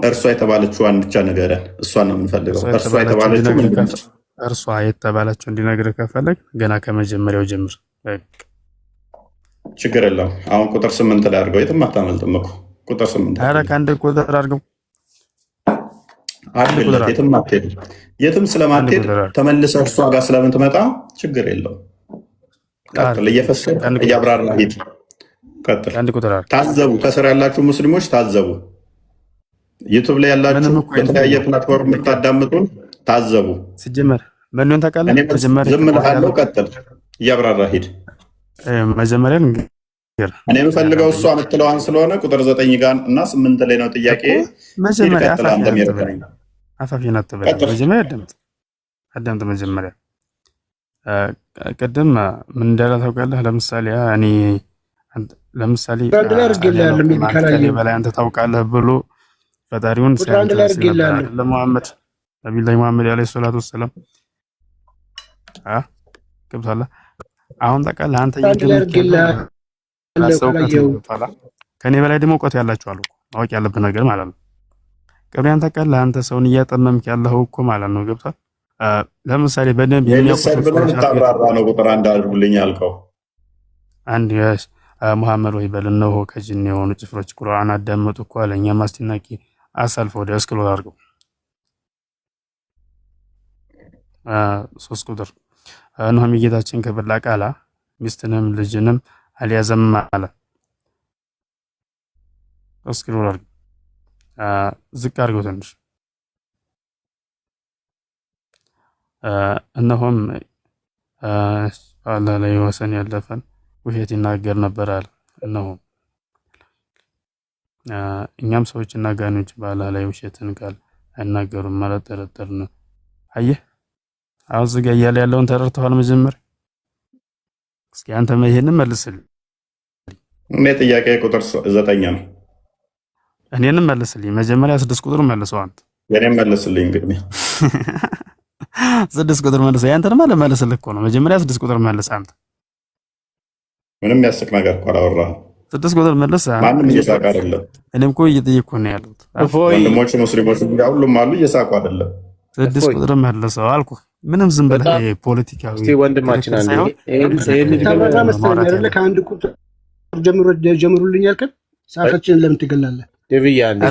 እርሷ የተባለችዋን ብቻ ንገረን። እሷን ነው የምንፈልገው። እርሷ የተባለችው ምንድን ነው? እርሷ የተባለችው እንዲነግርህ ከፈለግ ገና ከመጀመሪያው ጀምር። ችግር የለውም። አሁን ቁጥር 8 ላይ አድርገው። የትም አታመልጥም እኮ ቁጥር 8። ኧረ ከአንድ ቁጥር አድርገው አድርግለት። የትም አትሄድም። የትም ስለማትሄድ ተመልሰህ እርሷ ጋር ስለምትመጣ ችግር የለውም። ቀጥል። እየፈሰሰ እያብራራ ሂድ። ቀጥል። ታዘቡ። ከስር ያላችሁ ሙስሊሞች ታዘቡ። ዩቱብ ላይ ያላችሁ በተለያየ ፕላትፎርም የምታዳምጡ ታዘቡ። ሲጀመር ምንድን ታውቃለህ? ዝም እልሃለሁ። ቀጥል። እያብራራ ሂድ። መጀመሪያ እኔ የምፈልገው እሷ የምትለዋን ስለሆነ ቁጥር 9 ጋር እና 8 ላይ ነው ጥያቄ። መጀመሪያ አፋፊን አትበል። መጀመሪያ አዳምጥ። መጀመሪያ ቅድም ምን እንዳለ ታውቃለህ? ለምሳሌ ከኔ በላይ አንተ ታውቃለህ ብሎ ፈጣሪውን ለሙሐመድ ነቢዩላህ ሙሐመድ ዓለይሂ ሰላቱ ወሰላም ገብቶሃል? አሁን ታውቃለህ አንተ ከኔ በላይ ደግሞ እውቀቱ ያላችሁ አሉ። ማወቅ ያለብህ ነገር ማለት ነው። ቀብሪያን ታውቃለህ አንተ ሰውን እያጠመምክ ያለኸው እኮ ማለት ነው። ገብቶሃል? ለምሳሌ በደንብ የሚያውቁት ነው። ቁጥር 1 አድርጉልኝ ያልከው አንድ ሙሐመድ ወይ በል እነሆ ከጅን የሆኑ ጭፍሮች ቁርአን አዳመጡ እኮ አለ። እኛም አስደናቂ አሳልፈው ወደ እስክሎር አድርገው 3 ቁጥር እነሆም የጌታችን ክብር ላቃላ ሚስትንም ልጅንም አልያዘም አለ። እስክሎር አድርገው ዝቅ አድርገው ትንሽ እነሆም አላህ ላይ ወሰን ያለፈን ውሸት ይናገር ነበር አለ። እነሆ እኛም ሰዎችና ጋኔኖች በአላህ ላይ ውሸትን ቃል አይናገሩም ማለት ጠረጠርን። አየህ አሁን እዚህ ጋር እያለ ያለውን ተረድተዋል? መጀመሪያ እስኪ አንተ ይሄንን መልስልኝ። እኔ ጥያቄ ቁጥር 9 ነው። እኔንም መልስልኝ። መጀመሪያ 6 ቁጥር መልሰው አንተ። የኔም መልስልኝ እንግዲህ 6 ቁጥር መልሰው። ያንተንም መልስልህ እኮ ነው። መጀመሪያ 6 ቁጥር መልስ አንተ። ምንም ያስቅ ነገር እኮ አላወራህም። 6 ቁጥር መልስ። ማንም እየሳቀ አይደለም። እኔም እኮ እየጠየቅኩ ነው ያሉት ወንድሞች ሙስሊሞች ሁሉም አሉ፣ እየሳቁ አይደለም። 6 ቁጥር መልሰው አልኩህ። ምንም ዝም ብለህ ፖለቲካዊ እስቲ ወንድማችን አንዴ ከአንድ ቁጥር ጀምሩልኝ ያልከን ሰዓታችንን ለምን ትገላለህ? ደብያ አንዴ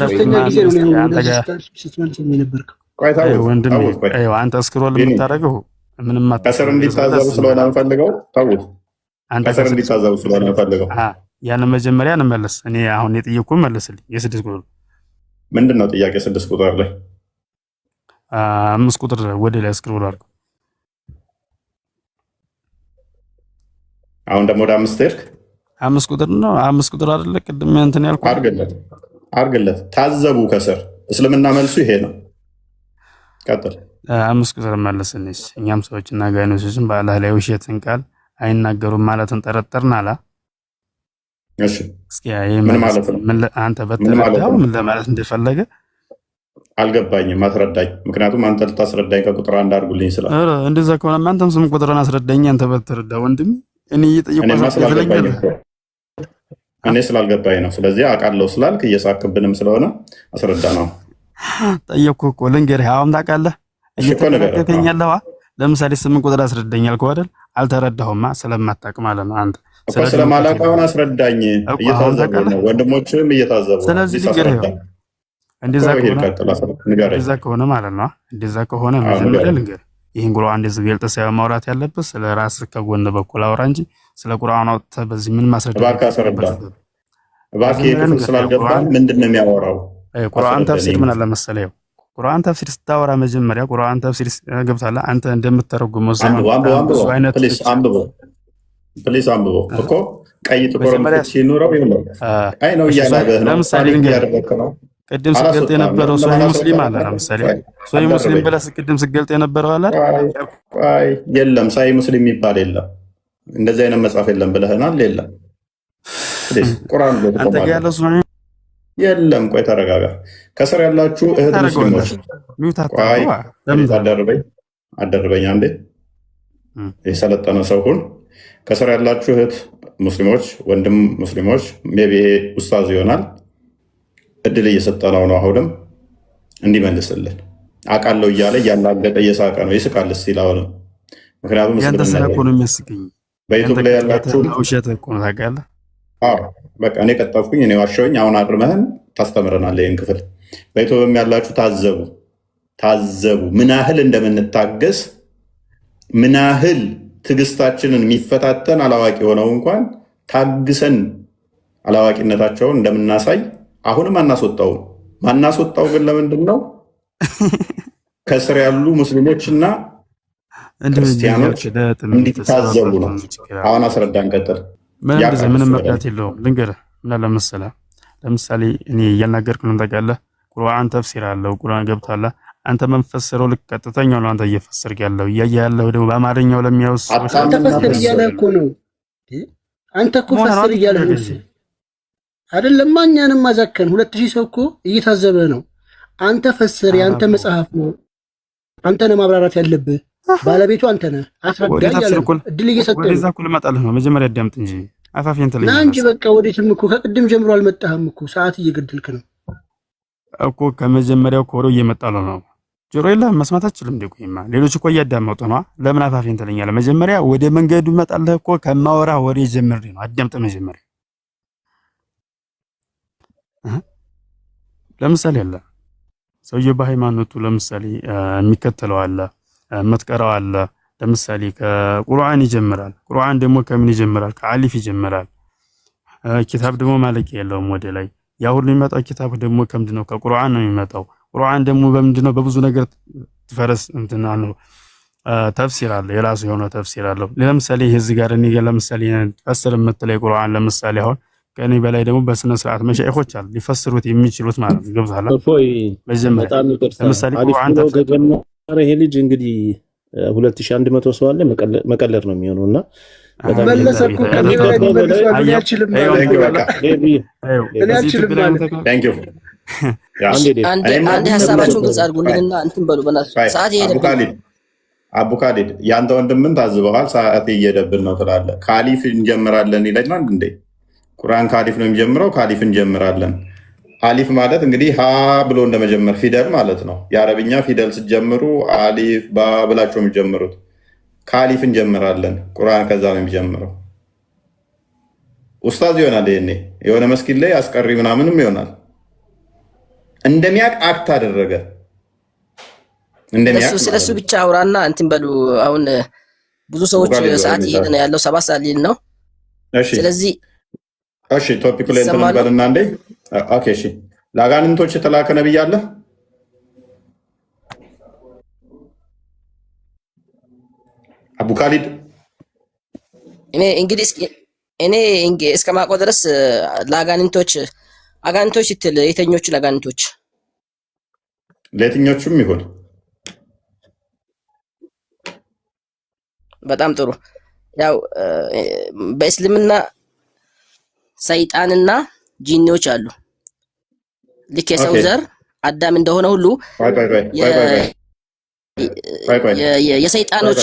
አንተ እስክሮል የምታደርገው ምንም ከስር እንዲታዘቡ ስለሆነ አንፈልገው። ታውት ከስር እንዲታዘቡ ስለሆነ አንፈልገው። ያን መጀመሪያ እንመለስ። እኔ አሁን የጠየቅኩህን መልስልኝ። የ6 ቁጥር ምንድን ነው ጥያቄ? 6 ቁጥር ላይ 5 ቁጥር ወደ ላይ እስክሮል አድርገው። አሁን ደግሞ ወደ 5 ሄድክ። 5 ቁጥር ነው። 5 ቁጥር አይደለ? ቅድም እንትን ያልኩህ አድርግለት። ታዘቡ ከስር እስልምና መልሱ ይሄ ነው። ቀጥል። 5 ቁጥር መልስልኝ። እኛም ሰዎችና ጋኔኖችን በአላህ ላይ ውሸትን ቃል አይናገሩም ማለትን ጠረጠርን አላ። እሺ እስኪ ምን ማለት ነው? አንተ በተረዳው ምን ለማለት እንደፈለገ አልገባኝም። አስረዳኝ። ምክንያቱም አንተ ልታስረዳኝ ከቁጥር 1 አድርጉልኝ ስላል እንደዛ ከሆነ አንተም 8 ቁጥርን አስረዳኝ። አንተ በተረዳ ወንድም እኔ እኔ ስላልገባኝ ነው። ስለዚህ አውቃለሁ ስላልክ እየሳቅብንም ስለሆነ አስረዳ ነው። ጠየቅኩህ እኮ ልንገርህ። አሁን ታውቃለህ እየተከራከርከኛለህ። ለምሳሌ 8 ቁጥር አስረዳኝ አልኩህ አይደል? አልተረዳሁማ ስለማታውቅ ማለት ነው አንተ እኮ ስለማላውቅ አሁን አስረዳኝ። እየታዘቡ ነው ወንድሞችም እየታዘቡ ነው። ስለዚህ እንደዛ ከሆነ ማለት ነው እንደዛ ከሆነ መጀመሪያ ልንገርህ ይህን ቁርአን እንደዚህ ገልጠህ ሳይሆን ማውራት ያለብህ ስለ ራስህ ከጎን በኩል አውራ እንጂ ስለ ቁርአን አውጥተህ በዚህ ምን ማስረዳት እባክህ ክፍል ስላልገባህ ምንድን ነው የሚያወራው? ቁርአን ተፍሲር ምን አለ መሰለህ? ቁርአን ተፍሲር ስታወራ መጀመሪያ ቁርአን ተፍሲር ገብቶሃል? አንተ እንደምትተረጉመው ብዙ አይነት ፕሊስ አንብበው እኮ ቀይ ጥቁር ሲኖረው ይኸውልህ አይ ነው እያለበህ ነው። ለምሳሌ ቅድም ስገልጥ የነበረው ሶሂህ ሙስሊም አለ። ለምሳሌ ሶሂህ ሙስሊም ብለህ ቅድም ስገልጥ የነበረው አለ። አይ የለም ሶሂህ ሙስሊም የሚባል የለም፣ እንደዚህ አይነት መጽሐፍ የለም ብለህናል። የለም ቁርአን አንተ ጋር ያለው ሶሂህ የለም። ቆይ ተረጋጋ። ከስር ያላችሁ እህት ሙስሊሞች ቆይ አደርበኝ አንዴ የሰለጠነ ሰው ሁን። ከስር ያላችሁ እህት ሙስሊሞች፣ ወንድም ሙስሊሞች ሜቢ ኡስታዝ ይሆናል እድል እየሰጠነው ነው። አሁንም እንዲመልስልን አውቃለሁ እያለ እያላገጠ እየሳቀ ነው። ይስቃል እስኪ አሁንም። ምክንያቱም ያንተ ስራ እኮ ነው የሚያስቀኝ። በዩቱብ ላይ ያላችሁ ውሸት እኮ ነው ታውቃለህ። በቃ እኔ ቀጠፍኩኝ፣ እኔ ዋሸሁኝ። አሁን አርመህን ታስተምረናለህ ይህን ክፍል። በዩቱብም ያላችሁ ታዘቡ ምን ያህል እንደምንታገስ፣ ምን ያህል ትዕግስታችንን የሚፈታተን አላዋቂ ሆነው እንኳን ታግሰን አላዋቂነታቸውን እንደምናሳይ አሁንም አናስወጣውም። ማናስወጣው ግን ለምንድን ነው? ከስር ያሉ ሙስሊሞችና ክርስቲያኖች እንዲታዘቡ ነው። አሁን አስረዳን፣ ቀጥል። ምንም መርዳት የለውም። ልንገርህ ምን አለ መሰለህ፣ ለምሳሌ እኔ እያናገርኩ ነው ታውቃለህ። ቁርአን ተፍሲር አለው፣ ቁርአን ገብቷል። አንተ መንፈስረው ልክ ቀጥተኛው ነው አንተ እየፈሰርክ ያለው። እያየ ያለው ደግሞ በአማርኛው ለሚያውስ አንተ ፈስር እያለ እኮ ነው። አንተ እኮ ፈስር እያለ ነው አይደለም። እኛንም ማዛከን 2000 ሰው እኮ እየታዘበ ነው። አንተ ፈስር፣ ያንተ መጽሐፍ ነው። አንተ ነህ ማብራራት ያለብህ። ባለቤቱ አንተ ነህ። አስረዳ እያለ እድል እየሰጠህ ነው። ወደዛ እኮ ልመጣልህ ነው። መጀመሪያ አዳምጥ እንጂ አፋፌን ተለይ ና እንጂ በቃ ወዴትም እኮ ከቅድም ጀምሮ አልመጣህም እኮ። ሰዓት እየገደልክ ነው እኮ። ከመጀመሪያው ኮሮ እየመጣለ ነው። ጆሮ የለህም መስማት አትችልም እንዴ? ቆይማ ሌሎች እኮ እያዳመጡ ነው። ለምን አፋፌን ትለኛለህ? መጀመሪያ ወደ መንገዱ እመጣለህ እኮ። ከማወራ ወሬ ጀምሬ ነው። አዳምጥ መጀመሪያ። ለምሳሌ አለ ሰውዬው በሃይማኖቱ ለምሳሌ የሚከተለው አለ፣ የምትቀራው አለ። ለምሳሌ ከቁርአን ይጀምራል። ቁርአን ደግሞ ከምን ይጀምራል? ከአሊፍ ይጀምራል። ኪታብ ደግሞ ማለቂያ የለውም ወደ ላይ። ያ ሁሉ የሚመጣው ኪታብ ደግሞ ከምንድን ነው? ከቁርአን ነው የሚመጣው። ቁርአን ደግሞ በምንድን ነው? በብዙ ነገር ትፈረስ እንትና ነው። ተፍሲር አለ፣ የራሱ የሆነ ተፍሲር አለው። ለምሳሌ እዚህ ጋር እኔ ለምሳሌ ፈስር የምትለው ቁርአን ለምሳሌ አሁን ከኔ በላይ ደግሞ በስነ ስርዓት መሻይኾች አሉ ሊፈስሩት የሚችሉት ማለት ነው። ገብቶሃል? ለምሳሌ ቁርአን ተፈሰረ። ይሄ ልጅ እንግዲህ 2100 ሰው አለ። መቀለድ ነው የሚሆነውና መለሰ እኮ ከኔ በላይ ሊመልስ አይችልም ማለት አንድ ሀሳባችሁን ግልጽ አድርጉልንና እንትን በሉ። በእናትህ ሰዓት እየሄደብን አቡካሊድ ያንተ ወንድምን ታዝበዋል። ሰዓት እየሄደብን ነው ትላለህ። ካሊፍ እንጀምራለን ይለናል እንዴ? ቁርአን ካሊፍ ነው የሚጀምረው። ካሊፍ እንጀምራለን። አሊፍ ማለት እንግዲህ ሀ ብሎ እንደመጀመር ፊደል ማለት ነው። የአረብኛ ፊደል ስትጀምሩ አሊፍ ባ ብላችሁ የሚጀምሩት። ካሊፍ እንጀምራለን። ቁርአን ከዛ ነው የሚጀምረው። ኡስታዝ ይሆናል። ይሄኔ የሆነ መስጊድ ላይ አስቀሪ ምናምንም ይሆናል። እንደሚያቅ አክት አደረገ። ስለሱ ብቻ አውራና እንትን በሉ። አሁን ብዙ ሰዎች ሰዓት እየሄደ ነው ያለው፣ 7 ሰዓት ሊል ነው። ስለዚህ እሺ ቶፒኩ ላይ እንትን በልና እንዴ። ኦኬ እሺ። ለአጋንንቶች የተላከ ነብይ አለ? አቡ ካሊድ እኔ እስከማውቀው ድረስ ለአጋንንቶች ስትል የተኞቹ ለአጋንንቶች ለየትኞቹም ይሁን በጣም ጥሩ። ያው በእስልምና ሰይጣንና ጂኒዎች አሉ። ልክ የሰው ዘር አዳም እንደሆነ ሁሉ የሰይጣኖች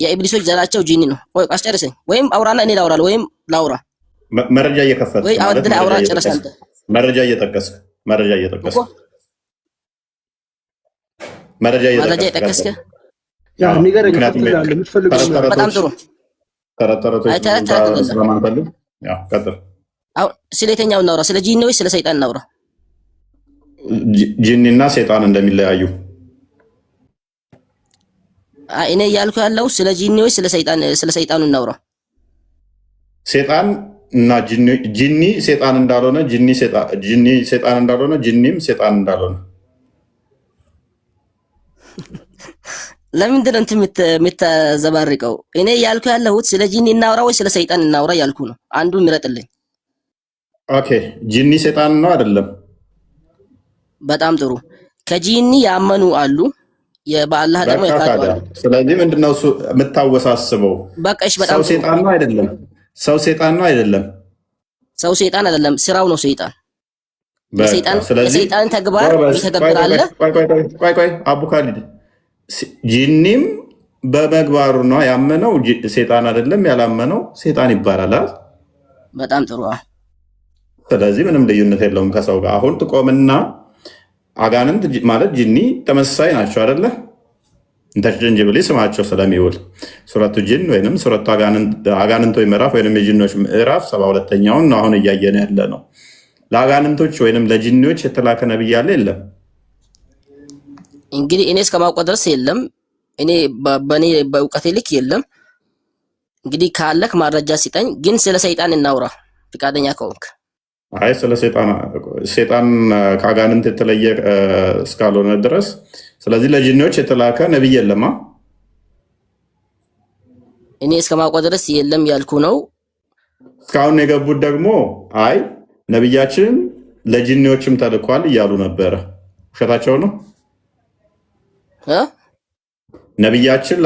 የኢብሊሶች ዘራቸው ጂኒ ነው። ቆይ አስጨርሰኝ፣ ወይም አውራና እኔ ላውራ ወይም ላውራ። መረጃ እየከፈትክ ወይ አውድና አውራ ጨርስ። አንተ መረጃ እየጠቀስክ ያ ንገረኝ። በጣም ጥሩ። ስለ የትኛው እናውራ? ስለ ጂኒ ወይ ስለ ሰይጣን እናውራ? ጂኒና ሰይጣን እንደሚለያዩ እኔ እያልኩ ያለው ስለ ጂኒ ወይ ስለ ሰይጣኑ እናውራ? ሰይጣን እና ጂኒ ሰይጣን እንዳልሆነ፣ ጂኒ ሰይጣን እንዳልሆነ፣ ጂኒም ሰይጣን እንዳልሆነ። ለምንድን ነው የምትዘባርቀው? እኔ እያልኩ ያለሁት ስለ ጂኒ እናውራ ወይ ስለ ሰይጣን እናውራ ያልኩ ነው። አንዱን ምረጥልኝ። ኦኬ ጂኒ ሰይጣን ነው አይደለም? በጣም ጥሩ። ከጂኒ ያመኑ አሉ፣ በአላህ ደግሞ የካዱ አሉ። ስለዚህ ምንድነው እሱ የምታወሳስበው? በቃሽ። በጣም ሰው ሰይጣን ነው አይደለም? ሰው ሰይጣን ነው አይደለም? ሰው ሰይጣን አይደለም፣ ስራው ነው ሰይጣን። የሰይጣን ተግባር ይተገብራል። ቆይ አቡ ካሊድ ጂኒም በመግባሩ ነው ያመነው፣ ሰይጣን አይደለም። ያላመነው ሰይጣን ይባላል። በጣም ጥሩ። ስለዚህ ምንም ልዩነት የለውም ከሰው ጋር። አሁን ትቆምና አጋንንት ማለት ጅኒ ተመሳሳይ ናቸው አይደለ? ኢንተርቼንጀብሊ ስማቸው ስለሚውል ሱረቱ ጅን ወይም ሱረቱ አጋንንቶች ምዕራፍ ወይም የጅኖች ምዕራፍ 72ኛውን አሁን እያየን ያለ ነው። ለአጋንንቶች ወይም ለጅኒዎች የተላከ ነብይ ያለ የለም። እንግዲህ እኔ እስከማውቀው ድረስ የለም። እኔ በኔ በእውቀቴ ልክ የለም። እንግዲህ ካለክ ማረጃ ሲጠኝ። ግን ስለ ሰይጣን እናውራ ፍቃደኛ ከሆንክ። አይ ስለ ሰይጣን ከአጋንንት የተለየ እስካልሆነ ድረስ ስለዚህ ለጂኒዎች የተላከ ነብይ የለማ። እኔ እስከማውቀው ድረስ የለም ያልኩ ነው። እስካሁን የገቡት ደግሞ አይ ነብያችን ለጂኒዎችም ተልኳል እያሉ ነበረ። ውሸታቸው ነው። ነብያችን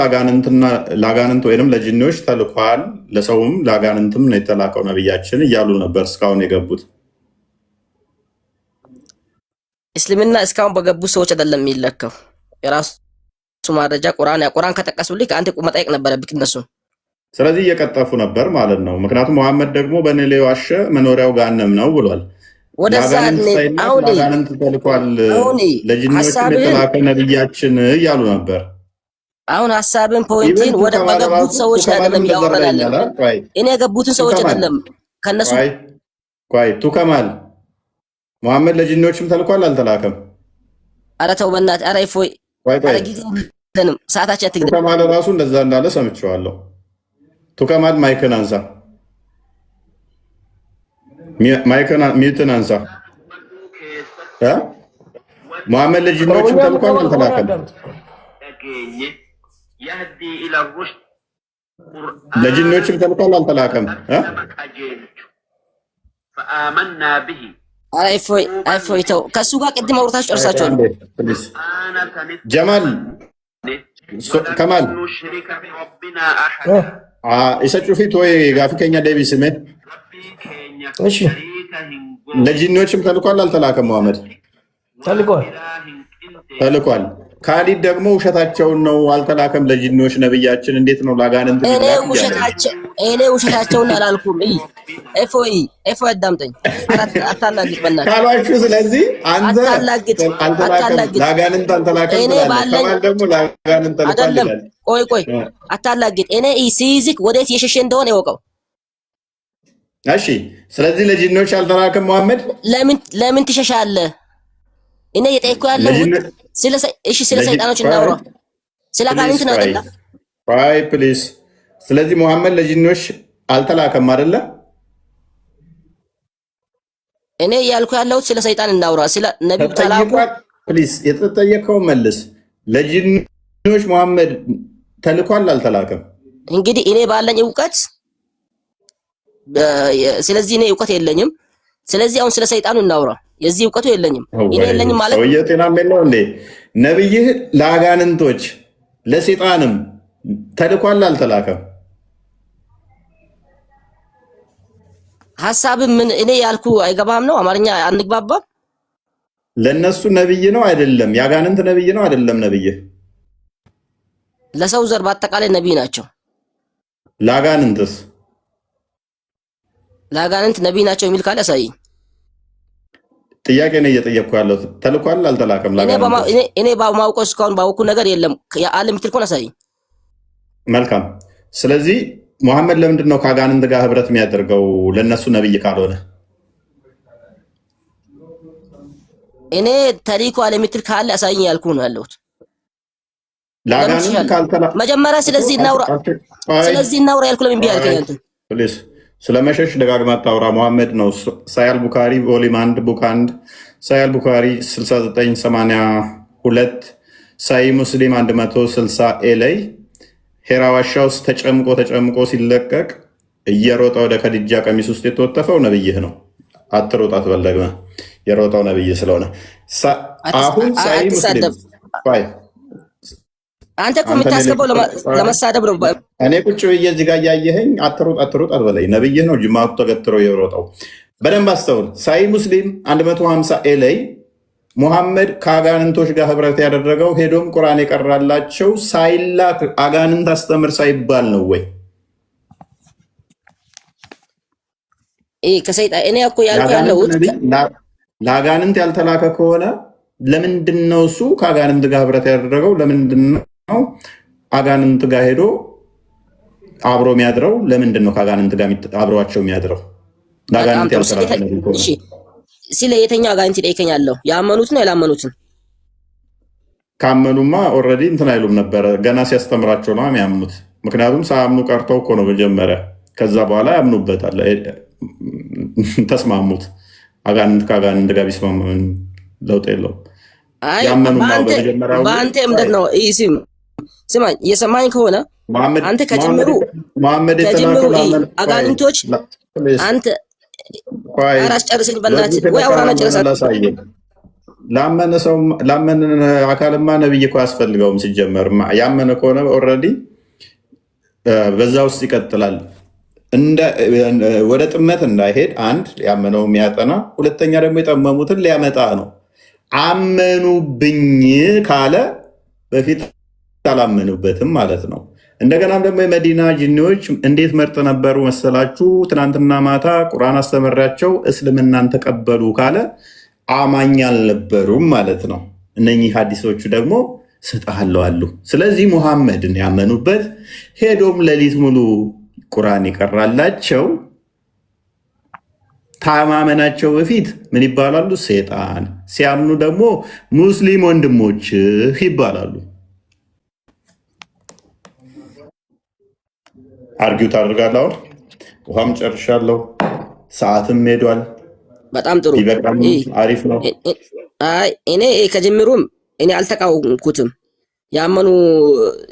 ለአጋንንት ወይንም ለጂኒዎች ተልኳል፣ ለሰውም ለአጋንንትም ነው የተላከው ነብያችን እያሉ ነበር እስካሁን የገቡት። እስልምና እስካሁን በገቡ ሰዎች አይደለም የሚለካው። የራሱ ማረጃ ቁርአን ከጠቀሱልኝ ከአንተ መጠየቅ ነበረብህ እነሱን። ስለዚህ እየቀጠፉ ነበር ማለት ነው። ምክንያቱም መሐመድ ደግሞ በእኔ ላይ ዋሸ መኖሪያው ጋነም ነው ብሏል። ወደዛ ለአጋንንት ተልኳል፣ ለጂኒዎች የተላከ ነብያችን እያሉ ነበር። አሁን ሐሳብን ፖይንቲን ወደ በገቡት ሰዎች ላይ አይደለም ያወራናል። እኔ የገቡትን ሰዎች አይደለም ከነሱ ቆይ ቱከማል መሐመድ ለጂኒዎችም ተልኳል አልተላከም? ኧረ ተው በእናትህ። ኧረ እፎይ ኧረ ጊዜ የለንም ሰዓታችን አትግደል። ቱከማል ራሱ እንደዛ እንዳለ ሰምቼዋለሁ። ቱከማል ማይክን አንሳ፣ ሚዩትን አንሳ። መሐመድ ለጂኒዎችም ተልኳል አልተላከም? ለጂኒዎችም ተልኳል አልተላከም? እፎይ ተው። ከእሱ ጋር ቅድም አውርታችሁ ጨርሳችኋል። ጀማል ከማል isa cufiit ወይ ጋፊ ከኛ ዴቪስ ሜ እሺ ለጂኒዎችም ተልኳል አልተላከም? መሐመድ ተልኳል። ካሊድ ደግሞ ውሸታቸውን ነው አልተላከም ለጂኒዎች ነብያችን እንዴት ነው ለአጋንንት? እኔ ውሸታቸውን አላልኩም። እፎይ አዳምጠኝ። አታላግጥ በእናትህ ካሏችሁ። ስለዚህ አንተ ለአጋንንት አልተላከም ከማል ደግሞ ለአጋንንት ተልኳል ይላል። ቆይ አታላግጥ። እኔ ሲይዝክ ወዴት የሸሸ እንደሆነ ይወቀው። እሺ ስለዚህ ለጂኒዎች አልተላከም መሐመድ። ለምን ትሸሻለህ? እኔ የጠየኩህ ያለው ስለ ሰይጣኖች እናውራ፣ ስለ አጋንንት ነው አይደለ? አይ ፕሊዝ። ስለዚህ መሐመድ ለጂኒዎች አልተላከም አይደለ? እኔ ያልኩ ያለሁት ስለ ሰይጣን እናውራ፣ ስለ ነብዩ ተላኩ። ፕሊዝ የተጠየቀው መልስ። ለጂኒዎች መሐመድ ተልኳል አልተላከም? እንግዲህ እኔ ባለኝ እውቀት፣ ስለዚህ እኔ እውቀት የለኝም። ስለዚህ አሁን ስለ ሰይጣኑ እናውራ። የዚህ እውቀቱ የለኝም። እኔ የለኝም ማለት ሰውዬ ጤና ነው እንዴ? ነብይህ ለአጋንንቶች ለሰይጣንም ተልኳል አልተላከም? ሐሳብ ምን እኔ ያልኩ አይገባም ነው? አማርኛ አንግባባም? ለነሱ ነብይ ነው አይደለም? የአጋንንት ነብይ ነው አይደለም? ነብይህ ለሰው ዘር በአጠቃላይ ነብይ ናቸው። ለአጋንንትስ? ለአጋንንት ነብይ ናቸው የሚል ካለ ያሳይ። ጥያቄ ነው እየጠየቅኩ ያለው። ተልኳል አልተላከም? እኔ በማውቀው እስካሁን ባወኩ ነገር የለም። የዓለም ምትል ኮን ያሳይ። መልካም። ስለዚህ መሐመድ ለምንድን ነው ከአጋንንት ጋር ህብረት የሚያደርገው ለነሱ ነብይ ካልሆነ? እኔ ተሪኩ ዓለም ምትል ካለ ያሳይኝ ያልኩ ነው ያለሁት። ለአጋንንት ካልተላ መጀመሪያ ስለዚህ እናውራ ያልኩ ለምን ቢያልከኝ አንተ ፕሊዝ ስለመሸሽ ደጋግማ ታውራ። መሐመድ ነው ሳያል ቡካሪ ቮሊም 1 ቡክ 1 ሳያል ቡካሪ 6982 ሳይ ሙስሊም 160 ኤ ላይ ሄራ ዋሻ ውስጥ ተጨምቆ ሲለቀቅ እየሮጠ ወደ ከድጃ ቀሚስ ውስጥ የተወተፈው ነብይህ ነው። አትሮጣት በለግመ የሮጠው ነብይ ስለሆነ አሁን ሳይ ሙስሊም አንተ እኮ የምታስገባው ለመሳደብ ነው። እኔ ቁጭ ብዬ እዚህ ጋር እያየኸኝ አትሩጥ አትበለኝ። ነብይህ ነው ጅማቱ ተገትሮ የሮጠው። በደንብ አስተውል። ሳይ ሙስሊም 150 ኤ ላይ ሙሐመድ ከአጋንንቶች ጋር ህብረት ያደረገው ሄዶም ቁርአን የቀራላቸው ሳይላክ አጋንንት አስተምር ሳይባል ነው ወይ? ከሰይጣን እኔ እኮ ያልኩ ያለሁት ለአጋንንት ያልተላከ ከሆነ ለምንድን ነው እሱ ከአጋንንት ጋር ህብረት ያደረገው? ለምንድን ነው አጋንንት ጋር ሄዶ አብሮ የሚያድረው? ለምንድን ነው ከአጋንንት ጋር አብረዋቸው የሚያድረው? ለአጋንንት ያልሰራ ስለ የትኛው አጋንንት ይጠይቀኛለሁ? ያመኑት ነው ያላመኑትን? ካመኑማ ኦልሬዲ እንትን አይሉም ነበረ። ገና ሲያስተምራቸው ነው የሚያምኑት። ምክንያቱም ሳያምኑ ቀርተው እኮ ነው መጀመሪያ። ከዛ በኋላ ያምኑበታል። ተስማሙት። አጋንንት ከአጋንንት ጋር ቢስማሙ ለውጥ የለውም። በአንተ እምነት ነው። ስማኝ፣ እየሰማኝ ከሆነ አንተ ከጅምሩ አጋንንቶች አንተ አራስ ጨርሰኝ በእናትህ ወይ አውራና ጨርሰኝ። ላመነ አካልማ ነብይ እኮ አያስፈልገውም ሲጀመር። ያመነ ከሆነ ኦልሬዲ በዛ ውስጥ ይቀጥላል። ወደ ጥመት እንዳይሄድ አንድ ያመነው የሚያጠና፣ ሁለተኛ ደግሞ የጠመሙትን ሊያመጣ ነው። አመኑብኝ ካለ በፊት አላመኑበትም ማለት ነው። እንደገናም ደግሞ የመዲና ጂኒዎች እንዴት መርጥ ነበሩ መሰላችሁ? ትናንትና ማታ ቁርአን አስተምሬያቸው እስልምናን ተቀበሉ ካለ አማኝ አልነበሩም ማለት ነው። እነኚህ ሀዲሶቹ ደግሞ ስጣለው አሉ። ስለዚህ ሙሐመድን ያመኑበት ሄዶም ሌሊት ሙሉ ቁርአን ይቀራላቸው ታማመናቸው በፊት ምን ይባላሉ? ሴጣን። ሲያምኑ ደግሞ ሙስሊም ወንድሞች ይባላሉ። አርጊው ታደርጋለህ። አሁን ውሃም ጨርሻለሁ፣ ሰዓትም ሄዷል። በጣም ጥሩ፣ አሪፍ ነው። አይ እኔ ከጀምሩም እኔ አልተቃወምኩትም። ያመኑ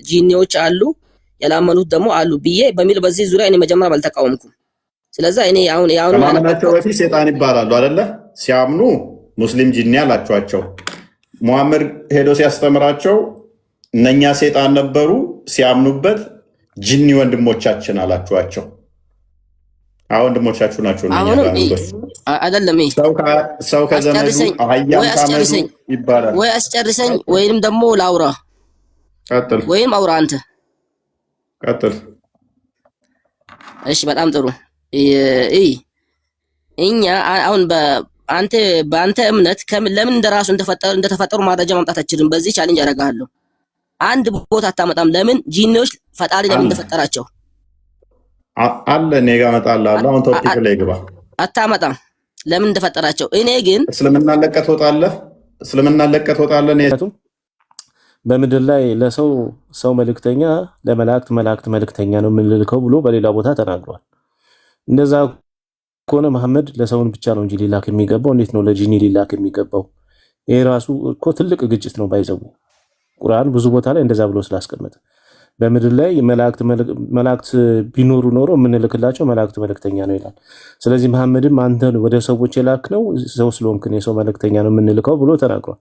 ጂኒዎች አሉ፣ ያላመኑት ደግሞ አሉ ብዬ በሚል በዚህ ዙሪያ እኔ መጀመሪያ አልተቃወምኩም። ስለዚህ እኔ አሁን ከማመናቸው በፊት ሴጣን ይባላሉ አይደለ? ሲያምኑ ሙስሊም ጂኒ አላቸዋቸው። ሙሐመድ ሄዶ ሲያስተምራቸው እነኛ ሴጣን ነበሩ፣ ሲያምኑበት ጂኒ ወንድሞቻችን አላችኋቸው። ወንድሞቻችሁ ናቸው። አይደለም ሰው ከዘመዱ አህያም ካመዱ ይባላል። ወይ አስጨርሰኝ ወይም ደግሞ ላውራ። ቀጥል። ወይም አውራ አንተ ቀጥል። እሺ፣ በጣም ጥሩ። እኛ አሁን በአንተ እምነት ለምን እንደራሱ እንደተፈጠሩ ማረጃ ማምጣት አችልም? በዚህ ቻሌንጅ አደርጋለሁ። አንድ ቦታ አታመጣም። ለምን ጂኒዎች ፈጣሪ ለምን እንደፈጠራቸው አለ እኔ ጋር እመጣልሃለሁ። አሁን ቶፒክ ላይ ግባ። አታመጣም ለምን እንደፈጠራቸው። እኔ ግን እስልምና ለቀህ ትወጣለህ። በምድር ላይ ለሰው ሰው መልእክተኛ፣ ለመላእክት መልእክተኛ ነው የምንልከው ብሎ በሌላ ቦታ ተናግሯል። እንደዛ ከሆነ መሐመድ ለሰውን ብቻ ነው እንጂ ሊላክ የሚገባው እንዴት ነው ለጂኒ ሊላክ የሚገባው? ይሄ ራሱ እኮ ትልቅ ግጭት ነው። ባይዘው ቁርአን ብዙ ቦታ ላይ እንደዛ ብሎ ስላስቀመጠ በምድር ላይ መላእክት ቢኖሩ ኖሮ የምንልክላቸው መላእክት መልእክተኛ ነው ይላል። ስለዚህ መሐመድም አንተን ወደ ሰዎች የላክ ነው ሰው ስለሆንክ የሰው መልእክተኛ ነው የምንልከው ብሎ ተናግሯል።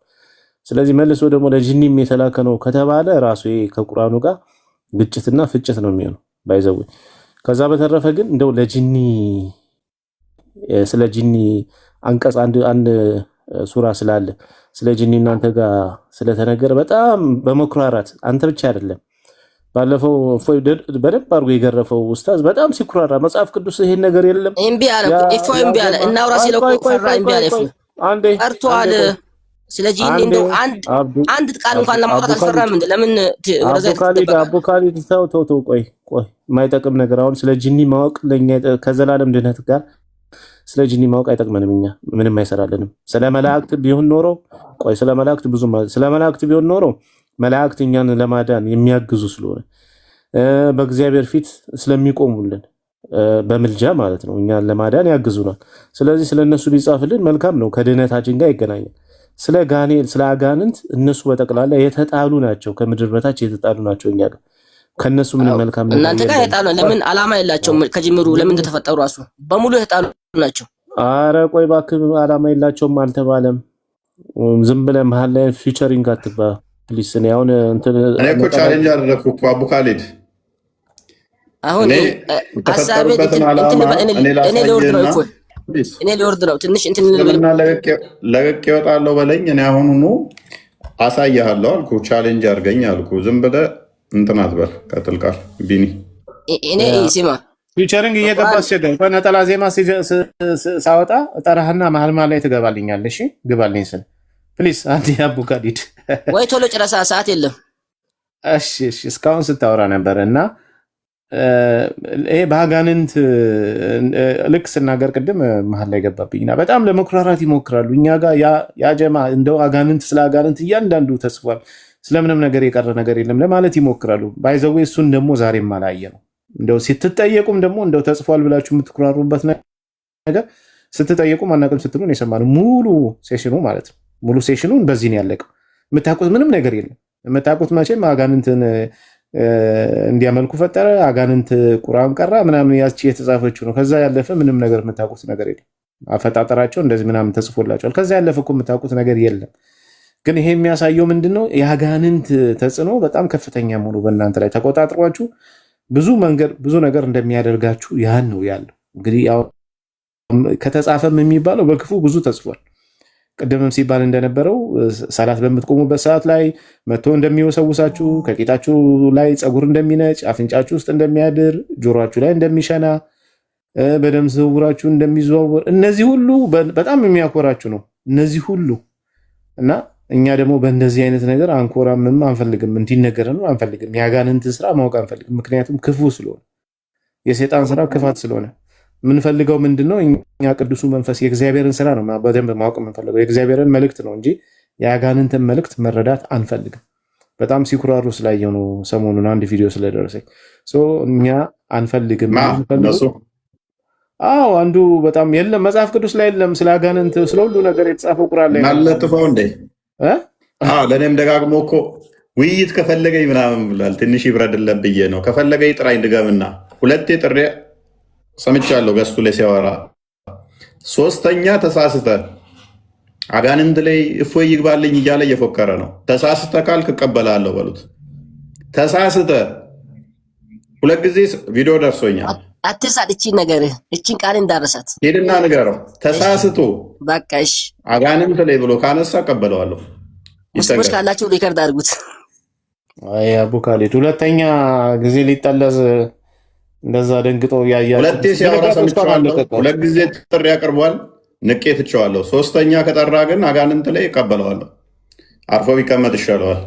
ስለዚህ መልሶ ደግሞ ለጂኒም የተላከ ነው ከተባለ ራሱ ከቁርአኑ ጋር ግጭትና ፍጭት ነው የሚሆነው ባይዘው። ከዛ በተረፈ ግን እንደው ለጂኒ ስለ ጂኒ አንቀጽ አንድ ሱራ ስላለ ስለ ጂኒ እናንተ ጋር ስለተነገረ በጣም በመኩራራት አንተ ብቻ አይደለም ባለፈው በደንብ አድርጎ የገረፈው ኡስታዝ በጣም ሲኩራራ መጽሐፍ ቅዱስ ይሄን ነገር የለም እምቢ አለ እምቢ አለ እናውራ ሲለው ፈራ እምቢ አለ አንዴ ቀርቷል። ስለዚህ እንደው አንድ ቃል እንኳን ለማውራት አልፈራም እንዴ? ለምን አቡካሊድ ተው ቆይ የማይጠቅም ነገር አሁን ስለ ጂኒ ማወቅ ለኛ ከዘላለም ድነት ጋር ስለ ጂኒ ማወቅ አይጠቅመንም። እኛ ምንም አይሰራልንም። ስለ መላእክት ቢሆን ኖሮ መላእክት እኛን ለማዳን የሚያግዙ ስለሆነ በእግዚአብሔር ፊት ስለሚቆሙልን በምልጃ ማለት ነው እኛን ለማዳን ያግዙናል። ስለዚህ ስለነሱ ቢጻፍልን መልካም ነው፣ ከድህነታችን ጋር ይገናኛል። ስለ አጋንንት እነሱ በጠቅላላ የተጣሉ ናቸው፣ ከምድር በታች የተጣሉ ናቸው። እኛ ጋር ከነሱ ምንም መልካም ነው። እናንተ ጋር የተጣሉ ለምን አላማ የላቸውም? ከጅምሩ ለምን እንደተፈጠሩ ራሱ በሙሉ የተጣሉ ናቸው። አረ ቆይ እባክህ አላማ የላቸውም አልተባለም። ዝም ብለህ መሀል ላይ ፊቸሪንግ አትባ ፕሊስ። እኔ አሁን እኔ እኮ ቻሌንጅ አደረኩ እኮ አቡ ካሊድ። አሁን ሐሳቤ እኔ ሊወርድ ነው ትንሽ እንትን ለቅቄ እወጣለሁ በለኝ። እኔ አሁኑኑ አሳይሃለሁ አልኩ። ቻሌንጅ አድርገኝ አልኩ። ዝም ብለህ እንትን አትበል። ቀጥል ቃል ቢኒ እኔ ሲማ ፊቸሪንግ እየገባ አስቸገረኝ። በነጠላ ዜማ ሳወጣ ጠራህና መሀል ላይ ትገባልኛለህ። እሺ ግባልኝ ስል ፕሊስ አንዴ አቡ ካሊድ ወይ ቶሎ ጨረሳ፣ ሰዓት የለም። እሺ እስካሁን ስታወራ ነበር እና ይሄ በአጋንንት ልክ ስናገር ቅድም መሀል ላይ ገባብኝና በጣም ለመኩራራት ይሞክራሉ። እኛ ጋር ያጀማ እንደው አጋንንት ስለ አጋንንት እያንዳንዱ ተጽፏል፣ ስለምንም ነገር የቀረ ነገር የለም ለማለት ይሞክራሉ። ባይዘዌ እሱን ደግሞ ዛሬም አላየ ነው። እንደው ስትጠየቁም ደግሞ እንደው ተጽፏል ብላችሁ የምትኩራሩበት ነገር ስትጠየቁም አናውቅም ስትሉን የሰማነው ሙሉ ሴሽኑ ማለት ነው። ሙሉ ሴሽኑን በዚህ ነው ያለቀው። የምታውቁት ምንም ነገር የለም። የምታውቁት መቼም አጋንንትን እንዲያመልኩ ፈጠረ፣ አጋንንት ቁርአን ቀራ ምናምን ያቺ የተጻፈችው ነው። ከዛ ያለፈ ምንም ነገር የምታውቁት ነገር የለም። አፈጣጠራቸው እንደዚህ ምናምን ተጽፎላቸዋል። ከዛ ያለፈ እኮ የምታውቁት ነገር የለም። ግን ይሄ የሚያሳየው ምንድነው? የአጋንንት ተጽዕኖ በጣም ከፍተኛ መሆኑ በእናንተ ላይ ተቆጣጥሯችሁ ብዙ ነገር እንደሚያደርጋችሁ ያን ነው ያለው። እንግዲህ ያው ከተጻፈም የሚባለው በክፉ ብዙ ተጽፏል። ቅድምም ሲባል እንደነበረው ሰላት በምትቆሙበት ሰዓት ላይ መጥቶ እንደሚወሰውሳችሁ፣ ከቂጣችሁ ላይ ፀጉር እንደሚነጭ፣ አፍንጫችሁ ውስጥ እንደሚያድር፣ ጆሮአችሁ ላይ እንደሚሸና፣ በደም ዝውውራችሁ እንደሚዘዋወር፣ እነዚህ ሁሉ በጣም የሚያኮራችሁ ነው። እነዚህ ሁሉ እና እኛ ደግሞ በእንደዚህ አይነት ነገር አንኮራምም፣ አንፈልግም፣ እንዲነገረን አንፈልግም። የአጋንንት ስራ ማወቅ አንፈልግም። ምክንያቱም ክፉ ስለሆነ የሰይጣን ስራ ክፋት ስለሆነ የምንፈልገው ምንድነው? እኛ ቅዱሱ መንፈስ የእግዚአብሔርን ስራ ነው በደንብ ማወቅ የምንፈልገው፣ የእግዚአብሔርን መልእክት ነው እንጂ የአጋንንትን መልእክት መረዳት አንፈልግም። በጣም ሲኩራሩ ስላየው ነው ሰሞኑን አንድ ቪዲዮ ስለደረሰኝ። እኛ አንፈልግም። አዎ አንዱ በጣም የለም መጽሐፍ ቅዱስ ላይ የለም ስለ አጋንንት ስለ ሁሉ ነገር የተጻፈው ቁርአን ላይ አለጥፈው እንዴ? ለእኔም ደጋግሞ እኮ ውይይት ከፈለገኝ ምናምን ብሏል። ትንሽ ይብረድለት ብዬ ነው። ከፈለገኝ ጥራኝ ድገምና ሁለቴ ጥሬ ሰምቻለሁ ገስቱ ላይ ሲያወራ። ሶስተኛ ተሳስተ አጋንንት ላይ እፎይ ይግባልኝ እያለ እየፎከረ ነው። ተሳስተ ካልክ እቀበላለሁ በሉት። ተሳስተ ሁለት ጊዜ ቪዲዮ ደርሶኛል። አትርሳት፣ እቺን ነገር እቺን ቃል እንዳረሳት ሄድና ንገረው። ተሳስቶ በቃ እሺ አጋንንት ላይ ብሎ ካነሳ እቀበለዋለሁ። ሙስሊሞች ካላችሁ ሪከርድ አድርጉት። አይ አቡ ካሊድ ሁለተኛ ጊዜ ሊጠለዝ እንደዛ ደንግጦ ያያችሁ ሁለቴ ሲያወራ ሰምቻለሁ። ሁለት ጊዜ ጥሪ ያቀርቧል፣ ንቄ ትቼዋለሁ። ሶስተኛ ከጠራ ግን አጋንንት ላይ እቀበለዋለሁ። አርፎ ቢቀመጥ ይሻለዋል።